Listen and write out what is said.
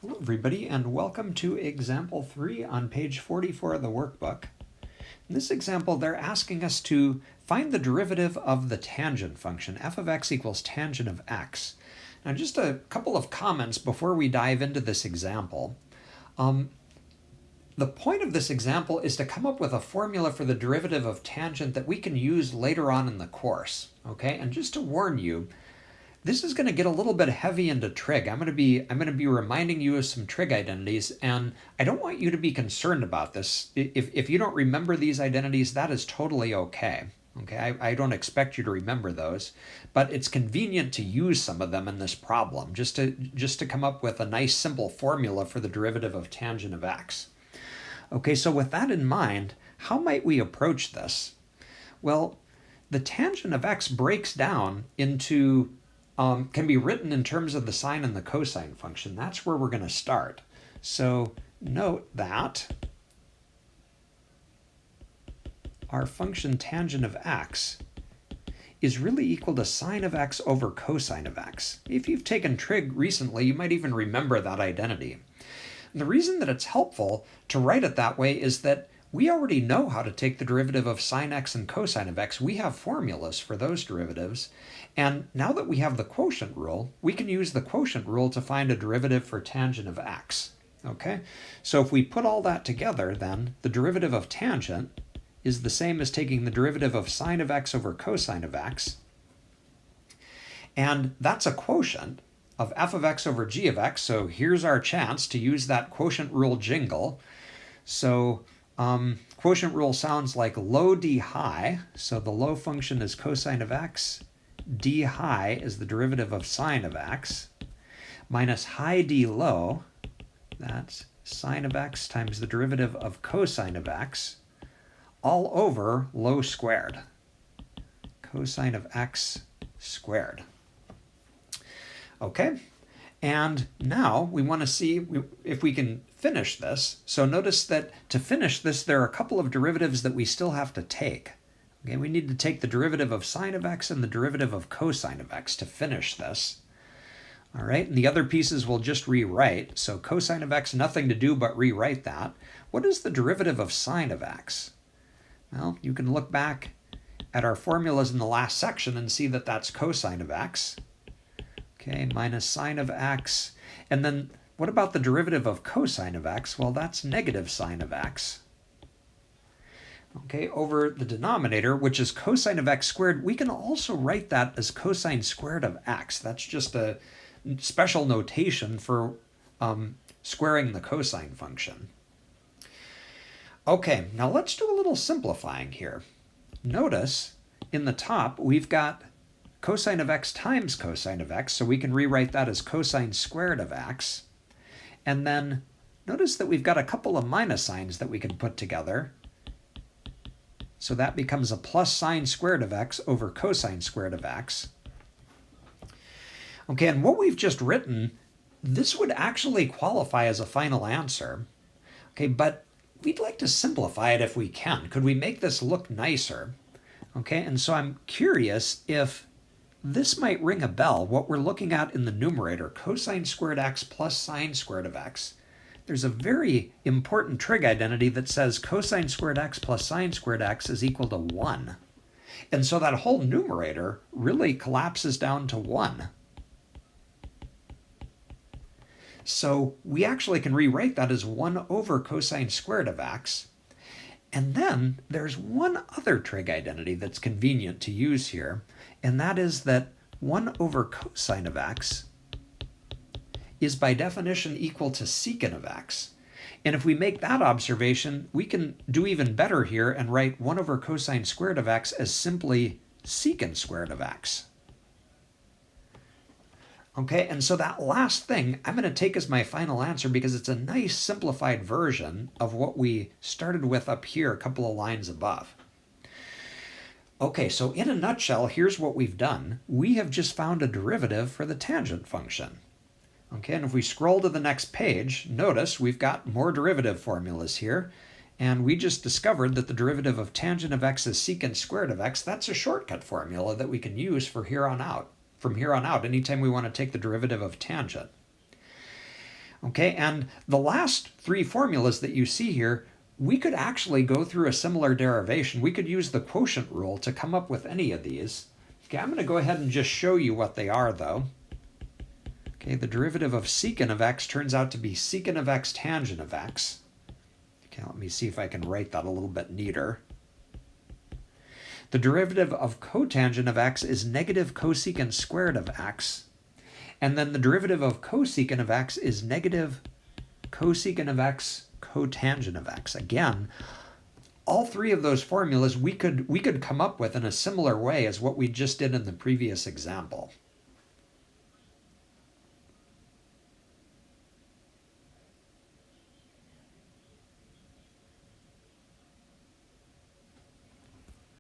Hello everybody and welcome to example 3 on page 44 of the workbook. In this example they're asking us to find the derivative of the tangent function, f of x equals tangent of x. Now just a couple of comments before we dive into this example. The point of this example is to come up with a formula for the derivative of tangent that we can use later on in the course. Okay, and just to warn you, this is going to get a little bit heavy into trig. I'm going to be reminding you of some trig identities, and I don't want you to be concerned about this. If you don't remember these identities, that is totally okay. Okay, I don't expect you to remember those, but it's convenient to use some of them in this problem, just to come up with a nice simple formula for the derivative of tangent of x. Okay, so with that in mind, how might we approach this? Well, the tangent of x breaks down into can be written in terms of the sine and the cosine function. That's where we're going to start. So note that our function tangent of x is really equal to sine of x over cosine of x. If you've taken trig recently, you might even remember that identity. And the reason that it's helpful to write it that way is that we already know how to take the derivative of sine x and cosine of x. We have formulas for those derivatives. And now that we have the quotient rule, we can use the quotient rule to find a derivative for tangent of x. Okay? So if we put all that together, then the derivative of tangent is the same as taking the derivative of sine of x over cosine of x. And that's a quotient of f of x over g of x. So here's our chance to use that quotient rule jingle. So quotient rule sounds like low d high. So the low function is cosine of x. D high is the derivative of sine of x. Minus high d low, that's sine of x times the derivative of cosine of x, all over low squared. Cosine of x squared. Okay, and now we want to see if we can finish this. So notice that to finish this, there are a couple of derivatives that we still have to take. Okay, we need to take the derivative of sine of x and the derivative of cosine of x to finish this. All right, and the other pieces we'll just rewrite. So cosine of x, nothing to do but rewrite that. What is the derivative of sine of x? Well, you can look back at our formulas in the last section and see that that's cosine of x. Okay, minus sine of x. And then what about the derivative of cosine of x? Well, that's negative sine of x. Okay, over the denominator, which is cosine of x squared, we can also write that as cosine squared of x. That's just a special notation for squaring the cosine function. Okay, now let's do a little simplifying here. Notice in the top we've got cosine of x times cosine of x, so we can rewrite that as cosine squared of x. And then notice that we've got a couple of minus signs that we can put together. So that becomes a plus sine squared of x over cosine squared of x. Okay, and what we've just written, this would actually qualify as a final answer. Okay, but we'd like to simplify it if we can. Could we make this look nicer? Okay, and so I'm curious if this might ring a bell, what we're looking at in the numerator, cosine squared x plus sine squared of x. There's a very important trig identity that says cosine squared x plus sine squared x is equal to 1. And so that whole numerator really collapses down to 1. So we actually can rewrite that as 1 over cosine squared of x. And then there's one other trig identity that's convenient to use here, and that is that 1 over cosine of x is by definition equal to secant of x. And if we make that observation, we can do even better here and write 1 over cosine squared of x as simply secant squared of x. Okay, and so that last thing I'm going to take as my final answer because it's a nice simplified version of what we started with up here a couple of lines above. Okay, so in a nutshell, here's what we've done. We have just found a derivative for the tangent function. Okay, and if we scroll to the next page, notice we've got more derivative formulas here, and we just discovered that the derivative of tangent of x is secant squared of x. That's a shortcut formula that we can use from here on out, anytime we want to take the derivative of tangent. Okay, and the last three formulas that you see here, we could actually go through a similar derivation. We could use the quotient rule to come up with any of these. Okay, I'm going to go ahead and just show you what they are, though. Okay, the derivative of secant of x turns out to be secant of x tangent of x. Okay, let me see if I can write that a little bit neater. The derivative of cotangent of x is negative cosecant squared of x. And then the derivative of cosecant of x is negative cosecant of x cotangent of x. Again, all three of those formulas we could come up with in a similar way as what we just did in the previous example.